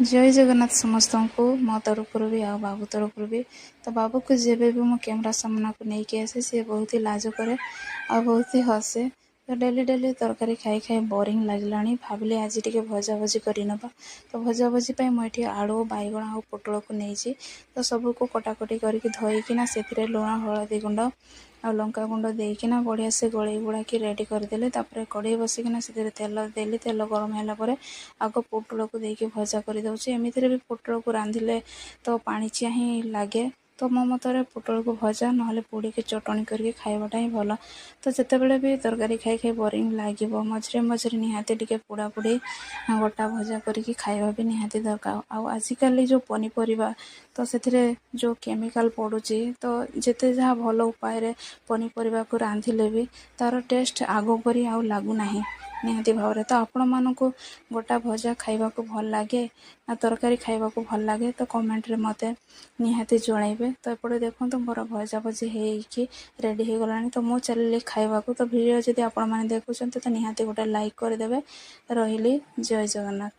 जय जगन्नाथ समस्त को मो तरफ भी आ बाबू तरफ भी। तो बाबू को जब भी मो कैमरा सामना को लेकिन आसे सी बहुत ही लाज करे आ बहुत ही हसे। तो डेली डेली तरकारी खाई खाई बोरिंग लगला भाविली आज टे भजा भजी करनवा। तो भजा भजी मुझे आलू बैगण आ पोटल को नहीं तो सबको कटाकटी करके धोईकिना से लुण हलदी गुंड आ लंका गुंड देकिना बढ़िया से गलई गुड़ा की रेडी करदेले। तापर कड़े बसिकिना से तेल देली तेल गरम है आग पोटल को देके भजा कर दଉଛି। एमितिरे भी पोटल को रांधिले तो पाणिचिया ही लगे। तो मो मतरे पोटल को भजा ना पोड़ी के चटणी करके खाइबाटा ही भल। तो जितेबाला भी तरकारी खाई खाई बोरिंग लगे मझे मझे निहाती टिके पोड़ा पोड़ी गोटा भजा करके खाइबा भी निहाती दरकार। आजिकल जो पनीपरिबा तो से जो केमिकाल पड़ुची तो जिते जहाँ भल उपाय पनीपरिबा को रांधिले भी तार टेस्ट आग परी आउ लागुना निहाती भाव। तो आपण मानक गोटा भजा खाइबा को भल लगे ना तरकारी खाइबा को भल लगे तो कमेंट रे मते निहाती जणाइबे। तो एपटे देखो मोर भजा भजी होइकी रेडी हो गलानी। तो मु चलिली खाइबा को। तो वीडियो जदि आपण माने देखुछन तो निहाती गोटे लाइक करदेबे। रहिली जय जगन्नाथ।